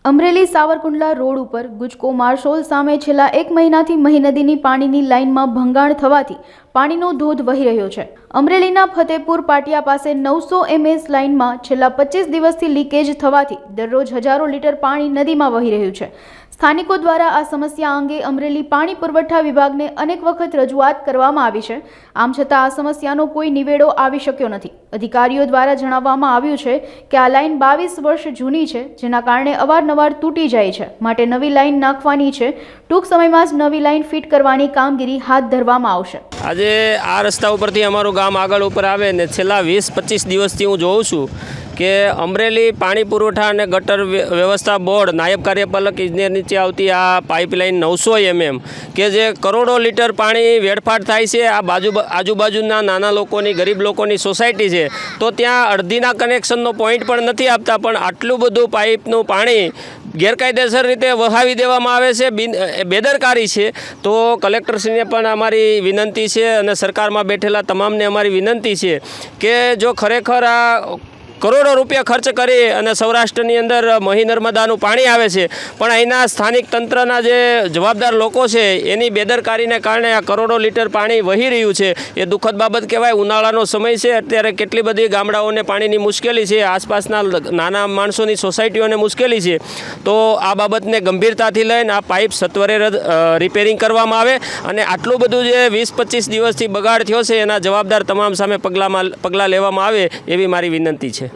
Amreli Savarkundla road ઉપર ગુજકો માર્શોલ સામે છેલ્લા 1 મહિનાથી મહી નદીની પાણીની લાઇનમાં ભંગાણ થવાથી પાણીનો ધોધ વહી રહ્યો છે। અમરેલીના ફતેપુર પાટિયા પાસે 900 MS લાઇનમાં છેલ્લા 25 દિવસથી લીકેજ થવાથી દરરોજ હજારો લીટર પાણી નદીમાં વહી રહ્યું છે। સ્થાનિકો દ્વારા આ સમસ્યા અંગે અમરેલી પાણી પુરવઠા વિભાગને અનેક વખત રજૂઆત કરવામાં આવી છે। આમ છતાં આ સમસ્યાનો કોઈ નિવેડો આવી શક્યો નથી। અધિકારીઓ દ્વારા જણાવવામાં આવ્યું છે કે આ લાઇન 22 વર્ષ જૂની છે, જેના કારણે અવારનવાર તૂટી જાય છે, માટે નવી લાઇન નાખવાની છે। ટૂંક સમયમાં જ નવી લાઇન ફિટ કરવાની કામગીરી હાથ ધરવામાં આવશે। આજે આ રસ્તા ઉપરથી અમારું ગામ આગળ ઉપર આવે ને છેલ્લા 20-25 દિવસથી હું જોઉં છું કે અમરેલી પાણી પુરવઠા અને ગટર વ્યવસ્થા બોર્ડ નાયબ કાર્યપાલક ઇજનેર નીચે આવતી આ પાઇપલાઇન 900 mm કે જે કરોડો લીટર પાણી વેડફાટ થાય છે। આ આજુબાજુના નાના લોકોની, ગરીબ લોકોની સોસાયટી છે, તો ત્યાં અડધીના કનેક્શનનો પોઈન્ટ પણ નથી આપતા, પણ આટલું બધું પાઇપનું પાણી ગેરકાયદેસર રીતે વહાવી દેવામાં આવે છે, બેદરકારી છે। તો કલેક્ટરશ્રીને પણ અમારી વિનંતી છે અને સરકારમાં બેઠેલા તમામને અમારી વિનંતી છે કે જો ખરેખર આ કરોડો રૂપિયા ખર્ચ કરી અને સૌરાષ્ટ્રની અંદર મહી નર્મદાનું પાણી આવે છે, પણ અહીંના સ્થાનિક તંત્રના જે જવાબદાર લોકો છે એની બેદરકારીને કારણે આ કરોડો લીટર પાણી વહી રહ્યું છે, એ દુઃખદ બાબત કહેવાય। ઉનાળાનો સમય છે, અત્યારે કેટલી બધી ગામડાઓને પાણીની મુશ્કેલી છે, આસપાસના નાના માણસોની સોસાયટીઓને મુશ્કેલી છે। તો આ બાબતને ગંભીરતાથી લઈને આ પાઇપ સત્વરે રિપેરિંગ કરવામાં આવે અને આટલું બધું જે 20-25 દિવસથી બગાડ થયો છે એના જવાબદાર તમામ સામે પગલાં લેવામાં આવે એવી મારી વિનંતી છે।